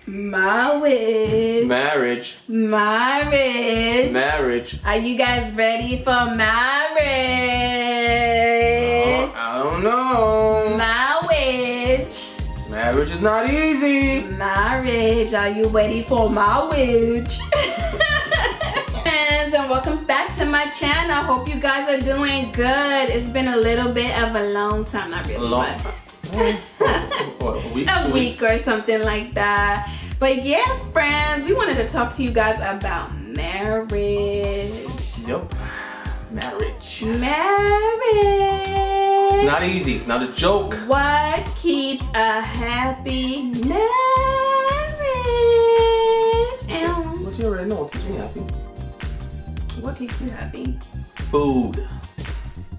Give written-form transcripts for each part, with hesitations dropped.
Marriage. Marriage. Marriage. Marriage. Are you guys ready for marriage? I don't know. Marriage. Marriage is not easy. Marriage. Are you ready for marriage? Friends, and welcome back to my channel. I hope you guys are doing good. It's been a little bit of a long time. Not really, a week or something like that. But yeah, friends, we wanted to talk to you guys about marriage. Yep. Marriage. Marriage. It's not easy. It's not a joke. What keeps a happy marriage? And What you already know what keeps me happy? what keeps you happy? Food.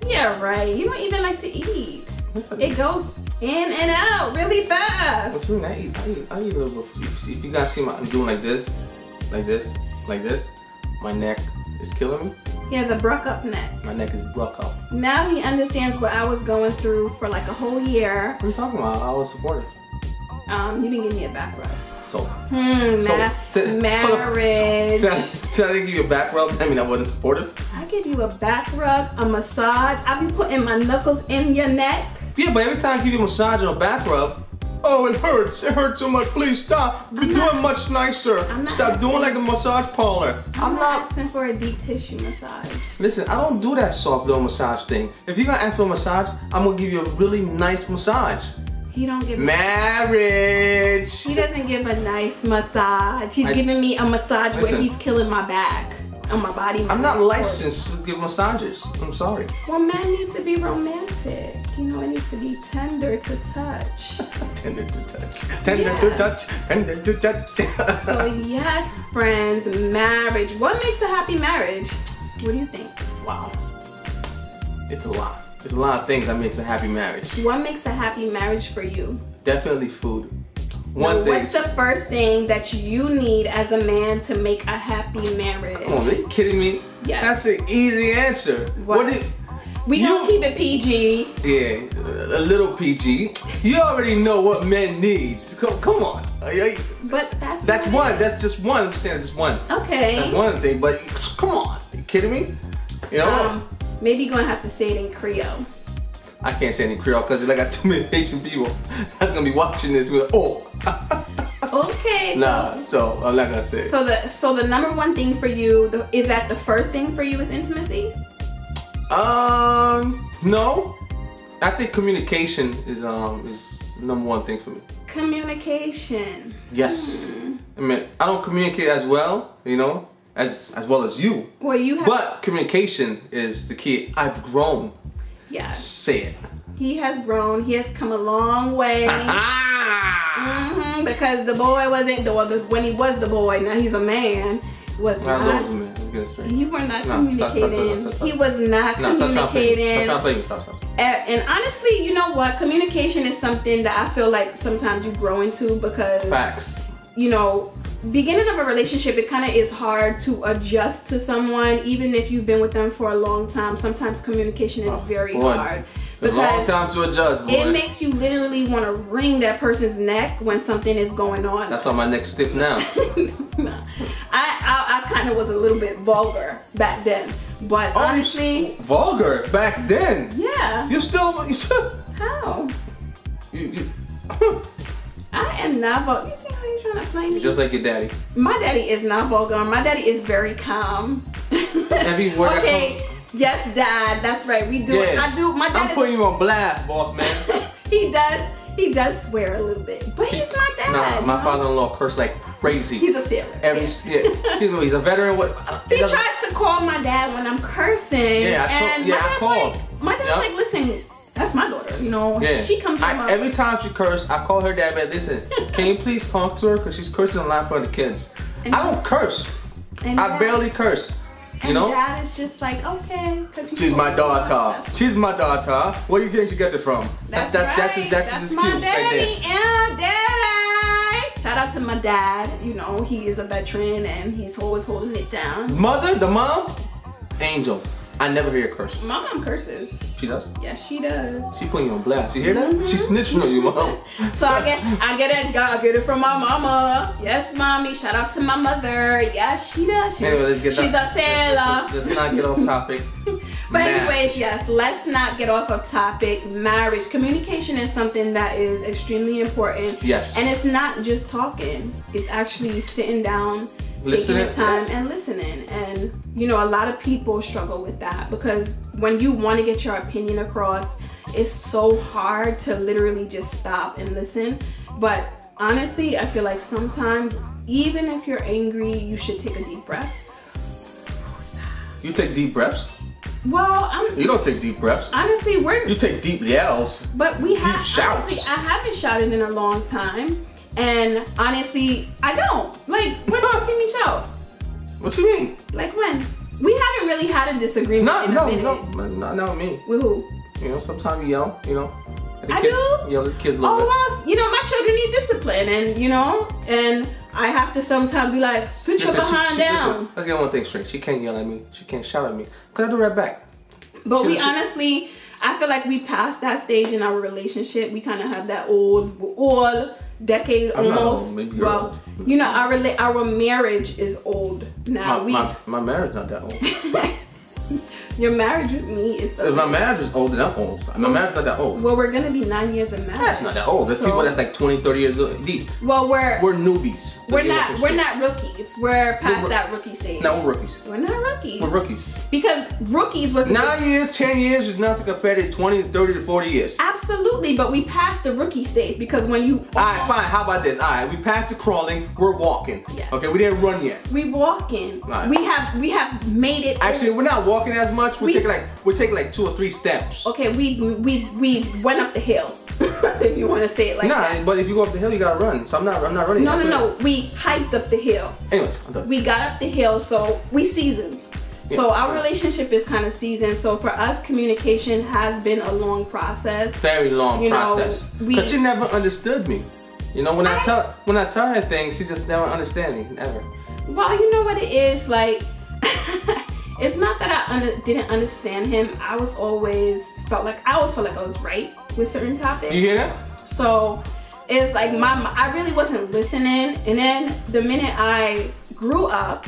Yeah, right. You don't even like to eat. Listen. It goes in and out really fast. What you mean? I eat a little bit. See, if you guys see I'm doing like this, like this, like this, my neck is killing me. He has a bruck up neck. My neck is broke up. Now he understands what I was going through for like a whole year. What are you talking about? I was supportive. You didn't give me a back rub. So. Marriage. So I didn't give you a back rub? I mean, I wasn't supportive? I give you a back rub, a massage. I be putting my knuckles in your neck. Yeah, but every time I give you a massage or a back rub, oh, it hurts. It hurts so much. Please stop. You're doing much nicer. Stop doing like a massage parlor. I'm not asking for a deep tissue massage. Listen, I don't do that soft little massage thing. If you're gonna ask for a massage, I'm gonna give you a really nice massage. He don't give marriage. He doesn't give a nice massage. He's giving me a massage where he's killing my back on my body. I'm not licensed to give massages. I'm sorry. Well, men need to be romantic. You know, it needs to be tender to touch. Tender to touch. Tender to touch. Tender to touch. So yes, friends, marriage. What makes a happy marriage? What do you think? Wow. It's a lot. There's a lot of things that makes a happy marriage. What makes a happy marriage for you? Definitely food. One thing. What's the first thing that you need as a man to make a happy marriage? Come on, are you kidding me? Yes. That's an easy answer. We don't keep it PG. Yeah, a little PG. You already know what men needs. Come on. But that's one. That's just one. I'm saying that's one. Okay. That's one thing. But come on, are you kidding me? You know. Maybe you're gonna have to say it in Creole. I can't say it in Creole because I got too many Haitian people that's gonna be watching this with Okay. Nah, so I'm not gonna say it. So the number one thing for you is that the first thing for you is intimacy? No. I think communication is the number one thing for me. Communication. Yes. I mean, I don't communicate as well, you know, as well as you. Well, you have. But communication is the key. I've grown. Yes. Say it. He has grown. He has come a long way. Because the boy wasn't when he was the boy. Now he's a man. Was not. Let's get it straight. You were not communicating. He was not communicating. Stop. And honestly, you know what? Communication is something that I feel like sometimes you grow into because. Facts. You know, beginning of a relationship, it kind of is hard to adjust to someone, even if you've been with them for a long time. Sometimes communication is very hard. It's a long time to adjust, boy. It makes you literally want to wring that person's neck when something is going on. That's why my neck's stiff now. Nah. I kind of was a little bit vulgar back then, but honestly, vulgar back then. Yeah. You still. How? I am not vulgar. You see how he's trying to play me? Just like your daddy. My daddy is not vulgar. My daddy is very calm. Okay. Yes, Dad. That's right. We do. Yeah. I do. My dad. I'm putting you on blast, boss man. He does. He does swear a little bit, but he's my dad. Nah, my father-in-law cursed like crazy. He's a sailor. He's a veteran. He tries to call my dad when I'm cursing. Yeah, I called. My dad's like, listen, that's my daughter. You know, she comes from every time she curses, I call her dad. But listen, can you please talk to her because she's cursing a lot for the kids. I don't curse. I barely curse. You know? Dad is just like, okay, because she's my daughter. She's my daughter. Where do you think she gets it from? That's his excuse right there. Yeah, Daddy. Shout out to my dad. You know, he is a veteran and he's always holding it down. Mother, the mom, angel. I never hear her curse. My mom curses. She does? Yes, she does. She putting you on blast. You hear that? She's snitching on you, Mom. So I get it from my mama. Yes, mommy. Shout out to my mother. Yes, she does. She's a sailor. Let's not get off topic. But anyways, yes, let's not get off of topic. Marriage. Communication is something that is extremely important. Yes. And it's not just talking. It's actually sitting down, taking the time and listening. And you know, a lot of people struggle with that because when you want to get your opinion across, it's so hard to literally just stop and listen. But honestly, I feel like sometimes, even if you're angry, you should take a deep breath. You take deep breaths? Well, you don't take deep breaths. Honestly, you take deep yells. But we have deep shouts. Honestly, I haven't shouted in a long time, and honestly, I don't. Like, when do you see me shout? What you mean? Like when? We haven't really had a disagreement in a minute. No, not with me. With who? You know, sometimes you yell. You know. I do? You know, the kids a little bit. Well, you know, my children need discipline, and you know, and I have to sometimes be like, sit your behind down. Listen, let's get one thing straight. She can't yell at me. She can't shout at me. Cause I do right back. But honestly, I feel like we passed that stage in our relationship. We kind of have that old decade almost. Well, you know, our marriage is old now. My marriage not that old. Your marriage with me is so if my marriage is old, then I'm old. My marriage not that old. Well, we're gonna be 9 years in marriage. That's not that old. There's people that's like 20, 30 years old deep. Well, we're newbies. We're not rookies. We're past that rookie stage. No, we're rookies. We're not rookies. We're rookies. Because rookies was 9 years, 10 years is nothing compared to 20, 30 to 40 years. Absolutely, but we passed the rookie stage because when you Alright, fine, how about this? Alright, we passed the crawling, we're walking. Yes. Okay, we didn't run yet. We walking. Right. We have made it. Actually, we're not walking as much. We're taking like 2 or 3 steps. Okay, we went up the hill. If you want to say it like that. Nah, but if you go up the hill, you gotta run. So I'm not running. No. We hiked up the hill. Anyways, I'm done. We got up the hill, so we seasoned. Yeah, so our relationship is kind of seasoned. So for us, communication has been a long process. Very long process. Because she never understood me. You know, when I tell her things, she just never understands me, ever. Well, you know what it is, like. It's not that I didn't understand him. I always felt like I was right with certain topics. You hear that? So it's like I really wasn't listening. And then the minute I grew up,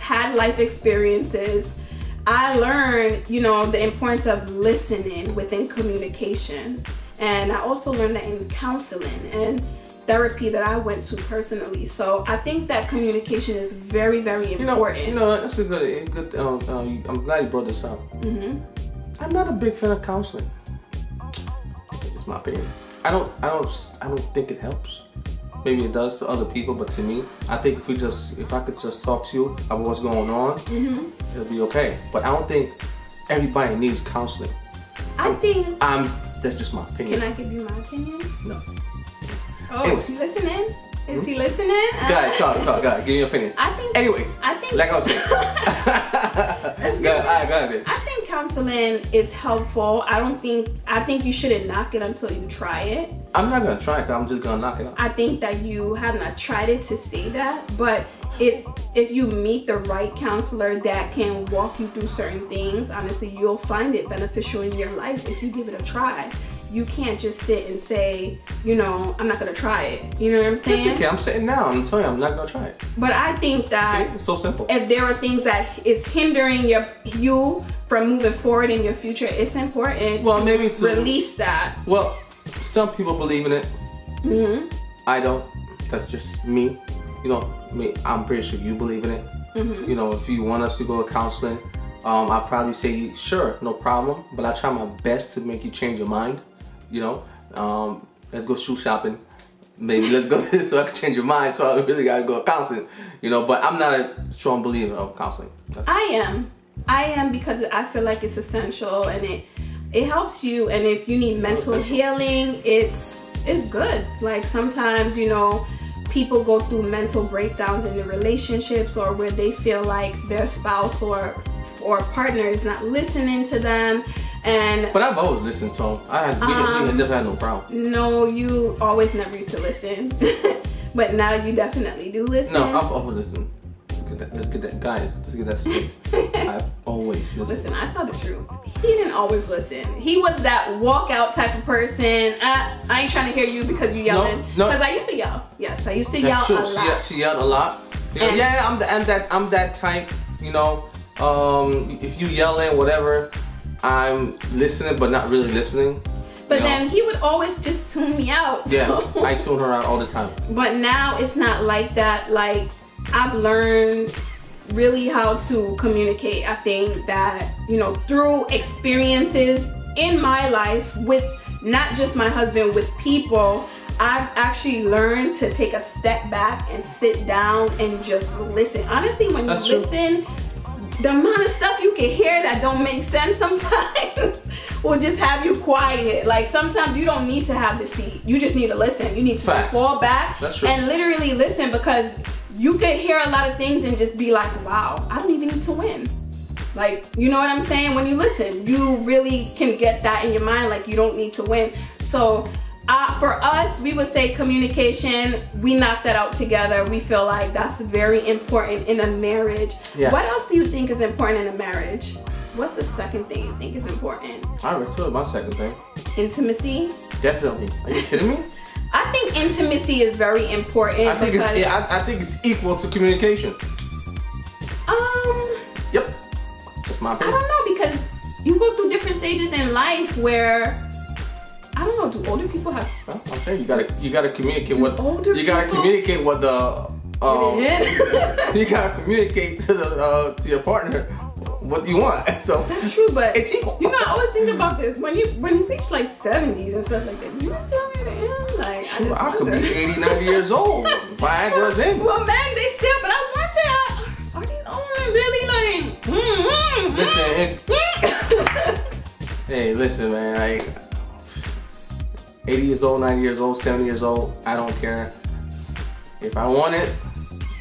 had life experiences, I learned, you know, the importance of listening within communication. And I also learned that in counseling and therapy that I went to personally. So I think that communication is very, very important. You know, that's a good. I'm glad you brought this up. I'm not a big fan of counseling. It's just my opinion. I don't think it helps. Maybe it does to other people, but to me, I think if I could just talk to you about what's going on, it'll be okay. But I don't think everybody needs counseling. That's just my opinion. Can I give you my opinion? No. Oh, is he listening? Is he listening? Go ahead, talk. Go ahead, give me your opinion. I think like I was saying. Go ahead. I think counseling is helpful. I think you shouldn't knock it until you try it. I'm not gonna try it, I'm just gonna knock it out. I think that you have not tried it to say that, but if you meet the right counselor that can walk you through certain things, honestly, you'll find it beneficial in your life if you give it a try. You can't just sit and say, you know, I'm not gonna try it. You know what I'm saying? Okay, I'm sitting down. I'm telling you, I'm not gonna try it. But I think that it's so simple. If there are things that is hindering you from moving forward in your future, it's important to release that. Well, some people believe in it. I don't. That's just me. You know, I'm pretty sure you believe in it. You know, if you want us to go to counseling, I'll probably say, sure, no problem. But I try my best to make you change your mind. You know, let's go shoe shopping. Maybe let's go this so I can change your mind. So I really gotta go to counseling. You know, but I'm not a strong believer of counseling. I am because I feel like it's essential and it helps you. And if you need mental healing, it's good. Like sometimes, you know, people go through mental breakdowns in their relationships or where they feel like their spouse or partner is not listening to them. But I've always listened, so we never had no problem. No, you always never used to listen. But now you definitely do listen. No, I've always listened. Let's get that, guys. Let's get that straight. I've always always listen. Listen, I tell the truth. He didn't always listen. He was that walkout type of person. I ain't trying to hear you because you yelling. No. Because I used to yell. Yes, I used to That's yell true. a lot. She yelled a lot. Yeah, I'm that type. You know, if you yelling, whatever, I'm listening, but not really listening. But then he would always just tune me out. Yeah, I tune her out all the time. But now it's not like that. Like, I've learned really how to communicate. I think that, you know, through experiences in my life with not just my husband, with people, I've actually learned to take a step back and sit down and just listen. Honestly, when That's you true. listen, the amount of stuff you can hear that don't make sense sometimes will just have you quiet. Like, sometimes you don't need to have the seat. You just need to listen. You need to Facts. fall back and literally listen, because you could hear a lot of things and just be like, wow, I don't even need to win. Like, you know what I'm saying? When you listen, you really can get that in your mind, like you don't need to win. So for us, we would say communication, we knock that out together. We feel like that's very important in a marriage. Yes. What else do you think is important in a marriage? What's the second thing you think is important? I already told you my second thing. Intimacy? Definitely. Are you kidding me? I think intimacy is very important. I think it's equal to communication. Yep. That's my I opinion. don't know, because you go through different stages in life where, I don't know, do older people have? Well, I'm saying you gotta communicate what older you gotta people? communicate what the you gotta communicate to your partner what you want. So That's true, but it's equal. you know, I always think about this when you reach like 70s and stuff like that. You still at the end, like Sure, I I could wonder. be 80, 90 years old. Viagra's in. Well, man, they still, but I wonder, are these old men really like? Listen, hey, listen, man. Like 80 years old, 90 years old, 70 years old. I don't care. If I want it,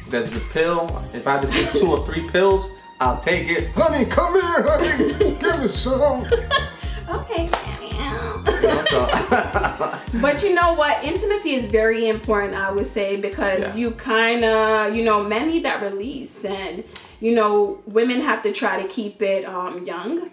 there's the pill. If I have to take 2 or 3 pills, I'll take it. Honey, come here, honey. Give me some. Okay. So, But you know what? Intimacy is very important, I would say, because you kind of, you know, men need that release, and, you know, women have to try to keep it young.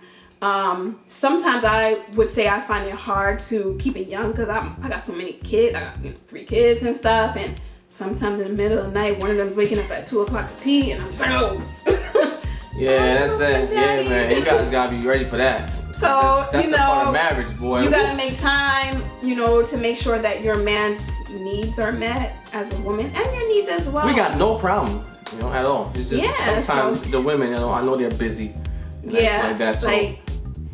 Sometimes I would say I find it hard to keep it young because I got so many kids. I got 3 kids and stuff, and sometimes in the middle of the night, one of them's waking up at 2 o'clock to pee, and I'm just like, oh. yeah, that's that. Yeah, man. You guys gotta be ready for that. So, that's you the part know, of marriage, boy. You gotta make time, you know, to make sure that your man's needs are met as a woman, and your needs as well. We got no problem, you know, at all. It's just sometimes the women, you know, I know they're busy. Like that. So,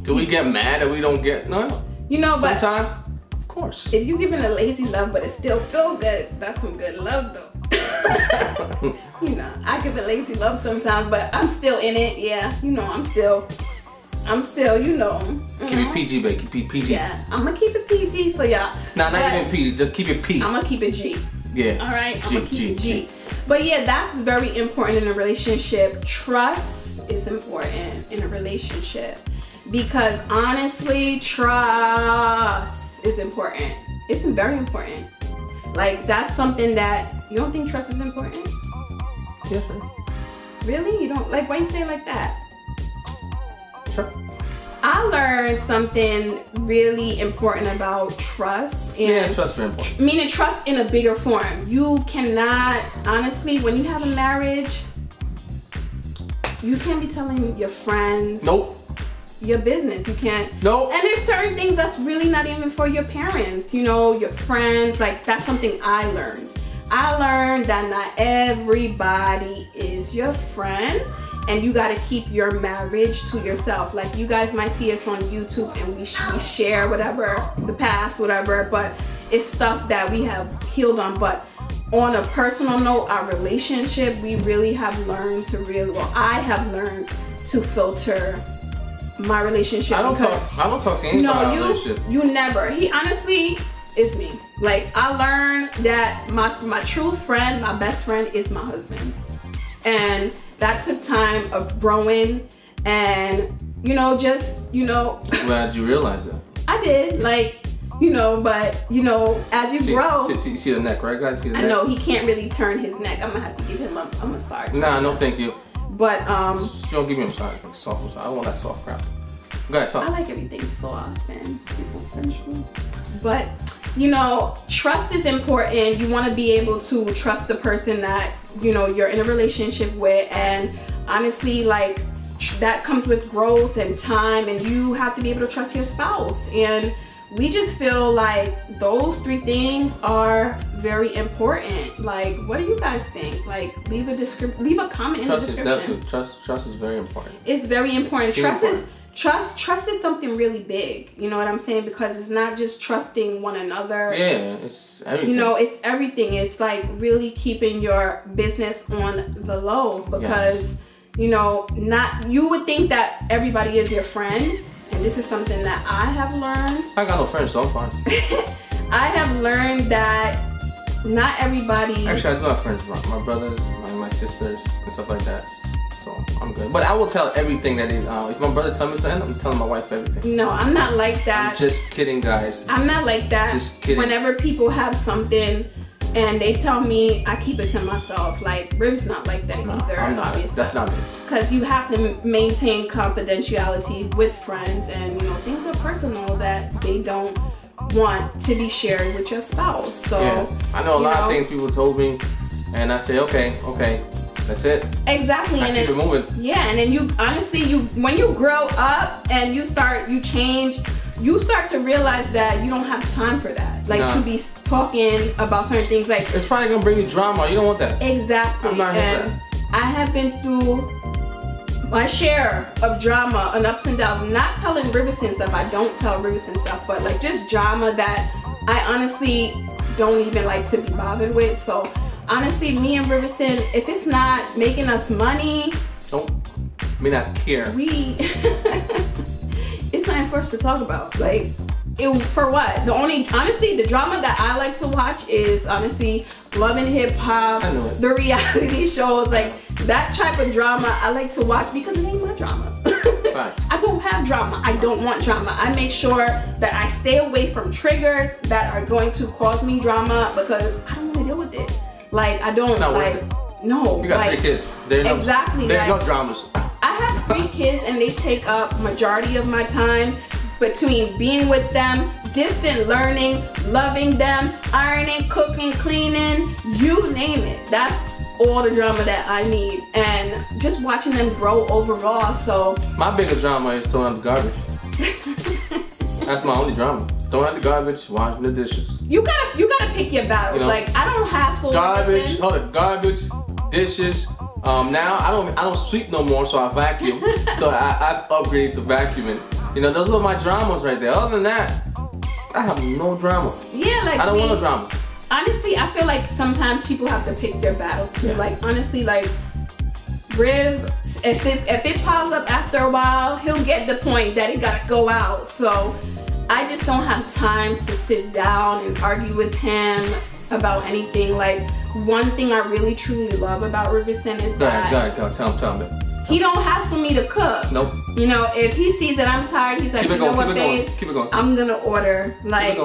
do we get mad that we don't get no? You know, but sometimes, of course. If you giving a lazy love, but it still feel good, that's some good love, though. You know, I give a lazy love sometimes, but I'm still in it. Yeah, you know, I'm still, you know. Keep it PG, baby. Keep it PG. Yeah, I'm gonna keep it PG for y'all. Nah, not even PG. Just keep it P. I'm gonna keep it G. Yeah. All right. I'm gonna keep it G. But yeah, that's very important in a relationship. Trust is important in a relationship because honestly, trust is important. It's very important. Like, that's something that you don't think trust is important? Yes, sir. Really? You don't like? Why you say it like that? Sure. I learned something really important about trust. And trust is very important. Meaning trust in a bigger form. You cannot, honestly, when you have a marriage, you can't be telling your friends. Nope. Your business. You can't. Nope. And there's certain things that's really not even for your parents. You know, your friends. Like, that's something I learned. I learned that not everybody is your friend. And you gotta keep your marriage to yourself. Like, you guys might see us on YouTube and we share whatever, the past, whatever, but it's stuff that we have healed on. But on a personal note, our relationship, we really have learned to I have learned to filter my relationship. I don't talk to anybody about our relationship. You never. He honestly is me. Like, I learned that my true friend, my best friend is my husband. And that took time of growing and, you know, just, you know. Glad you realized that. I did, like, you know, but, you know, as you grow. See the neck, right, guys? See the I neck? know, he can't really turn his neck. I'm going to have to give him a massage. Nah, no thank you. But She don't give me a massage, like soft massage. I don't want that soft crap. Go ahead, talk. I like everything soft and people sensual. But you know, trust is important. You want to be able to trust the person that, you know, you're in a relationship with, and honestly, like, that comes with growth and time, and you have to be able to trust your spouse. And we just feel like those 3 things are very important. Like, what do you guys think? Like, leave a comment in the description. Trust is very important. It's very important. Trust is something really big. You know what I'm saying? Because it's not just trusting one another. Yeah, it's everything. You know, it's everything. It's like really keeping your business on the low, because you know, you would think that everybody is your friend. And this is something that I have learned. I got no friends, so I'm fine. I have learned that not everybody... Actually, I do have friends, my brothers, my sisters, and stuff like that. So, I'm good. But I will tell everything that if my brother tells me something, I'm telling my wife everything. No, I'm not like that. I'm just kidding, guys. I'm not like that. Just kidding. Whenever people have something and they tell me, I keep it to myself. Like, Riv's not like that either. I'm not. Obviously. That's not me. Because you have to maintain confidentiality with friends, and you know, things are personal that they don't want to be shared with your spouse. So yeah. I know a lot of things people told me, and I say, okay, that's it. Exactly. And then keep it moving. Yeah, and then you honestly, when you grow up and you change, you start to realize that you don't have time for that. Like, to be talking about certain things. Like, it's probably gonna bring you drama. You don't want that. Exactly. I'm not here for that. I have been through my share of drama and ups and downs. Not telling Riverson stuff. I don't tell Riverson stuff, but like just drama that I honestly don't even like to be bothered with. So honestly, me and Riverson, if it's not making us money, me not care. It's nothing for us to talk about. Like, for what? Honestly, the drama that I like to watch is honestly Love and Hip Hop, the reality shows, like that type of drama I like to watch because it ain't my drama. I don't have drama. I don't want drama. I make sure that I stay away from triggers that are going to cause me drama because I don't want to deal with it. Like, I don't no. You got 3 kids. There's no dramas. I have 3 kids and they take up majority of my time between being with them, distant learning, loving them, ironing, cooking, cleaning, you name it. That's all the drama that I need, and just watching them grow overall. So my biggest drama is throwing out the garbage. That's my only drama. Throwing out the garbage, washing the dishes. You gotta pick your battles. You know, like, I don't hassle garbage. Garbage, dishes. Now I don't sweep no more, so I vacuum. So I've upgraded to vacuuming. You know, those are my dramas right there. Other than that, I have no drama. Yeah, like, I don't want no drama. Honestly, I feel like sometimes people have to pick their battles too. Yeah. Like, honestly, like, Riv, if it piles up after a while, he'll get the point that it gotta go out. So I just don't have time to sit down and argue with him about anything. Like, one thing I really truly love about Riverson is that tell me. He don't hassle me to cook. Nope. You know, if he sees that I'm tired, he's like, you know what, babe? Keep it going. I'm gonna order. Like,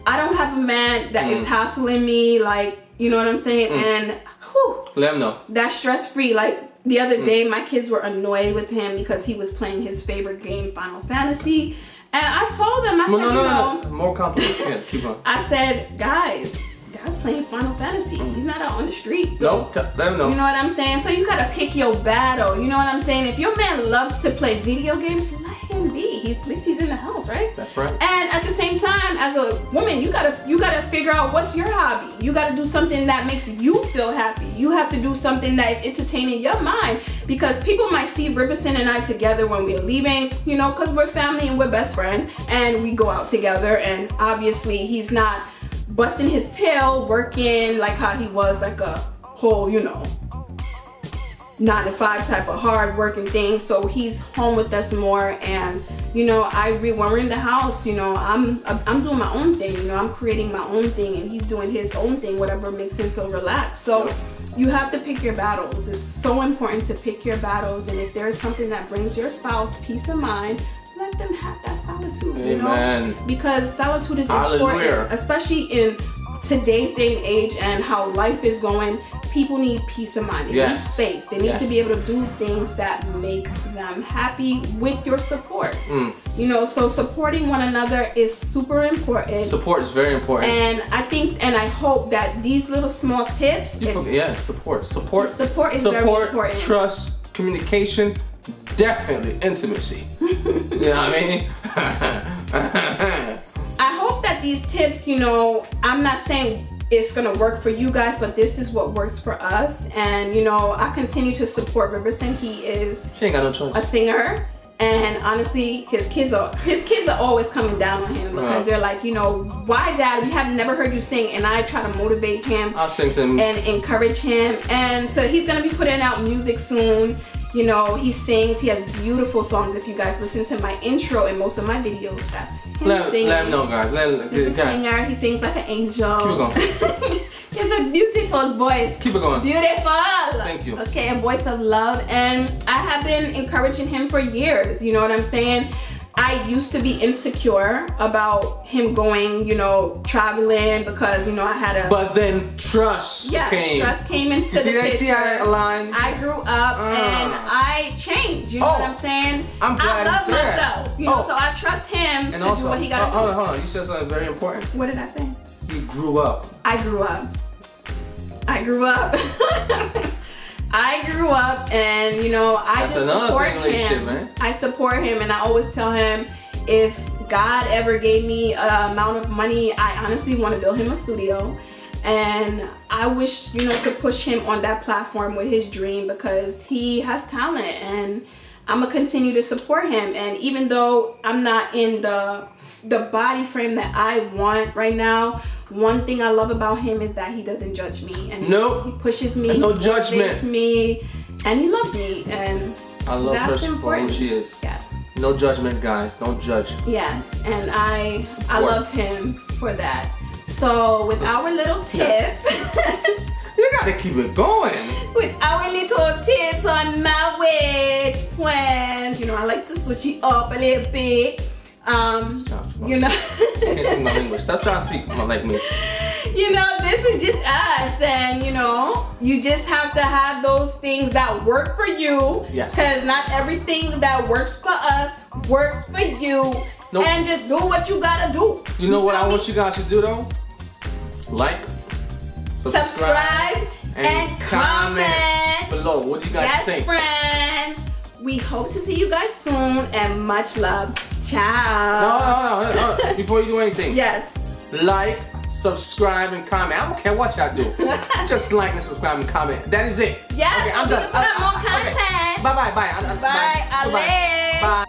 I don't have a man that is hassling me. Like, you know what I'm saying? And whew, let him know. That's stress free. Like, the other day, my kids were annoyed with him because he was playing his favorite game, Final Fantasy. And I told them, I said, no. More compliments. Yeah, keep on. I said, guys, Dad's playing Final Fantasy. He's not out on the street. So, let him know. You know what I'm saying? So you gotta pick your battle. You know what I'm saying? If your man loves to play video games, let him be. At least he's in the house, right? That's right. And at the same time, as a woman, you gotta figure out what's your hobby. You gotta do something that makes you feel happy. You have to do something that is entertaining your mind, because people might see Riverson and I together when we're leaving, you know, because we're family and we're best friends and we go out together, and obviously he's not busting his tail working like how he was, like a whole, you know, 9-to-5 type of hard working thing. So he's home with us more, and you know, when we're in the house, you know, I'm doing my own thing. You know, I'm creating my own thing, and he's doing his own thing, whatever makes him feel relaxed. So you have to pick your battles. It's so important to pick your battles, and if there's something that brings your spouse peace of mind, let them have that solitude. Amen. You know, because solitude is important, especially in today's day and age and how life is going. people need peace of mind. They need space. They need to be able to do things that make them happy with your support. You know, so supporting one another is super important. Support is very important. And I think, and I hope that these little small tips. Support is very important. Trust, communication, definitely intimacy. You know what I mean? I hope that these tips, you know, I'm not saying it's gonna work for you guys, but this is what works for us. And you know, I continue to support Riverson. He is she ain't got no choice. A singer, and honestly, his kids are always coming down on him because they're like, you know, why, Dad? We have never heard you sing. And I try to motivate him. I'll sing to him and encourage him. And so he's gonna be putting out music soon. You know, he sings. He has beautiful songs. If you guys listen to my intro and most of my videos, that's him singing. Let him know, guys. He's a singer. He sings like an angel. Keep it going. He has a beautiful voice. Keep it going. Beautiful. Thank you. Okay, a voice of love. And I have been encouraging him for years. You know what I'm saying? I used to be insecure about him going, you know, traveling because, you know, I had a... But then trust came. Trust came into the picture. See how that aligns? I grew up and I changed. You know what I'm saying? I'm glad I love myself. You know, so I trust him to do what he got to do. Hold on. You said something very important. What did I say? You grew up. I grew up. I grew up. I grew up, and you know, I just support him. Man. I support him, and I always tell him, if God ever gave me an amount of money, I honestly want to build him a studio. And I wish, you know, to push him on that platform with his dream, because he has talent, and I'm gonna continue to support him. And even though I'm not in the body frame that I want right now, one thing I love about him is that he doesn't judge me, and he pushes me, no judgment, me, and he loves me, and I love that's her important. For who she is. Yes. No judgment, guys. Don't judge. Yes, and I love him for that. So with our little tips, you gotta keep it going. With our little tips on marriage plans, you know, I like to switch it up a little bit. You know, can't speak my language. Stop trying to speak like me. You know, this is just us, and you know, you just have to have those things that work for you. Yes. Because not everything that works for us works for you. Nope. And just do what you gotta do. You know what I want you guys to do though? Like, subscribe, and comment below. What do you guys think? Yes, friends. We hope to see you guys soon, and much love. Ciao. No. Before you do anything. Yes. Like, subscribe, and comment. I don't care what y'all do. Just like and subscribe and comment. That is it. Yes. Okay, I'm done. More content. Okay. Bye. Bye. Bye.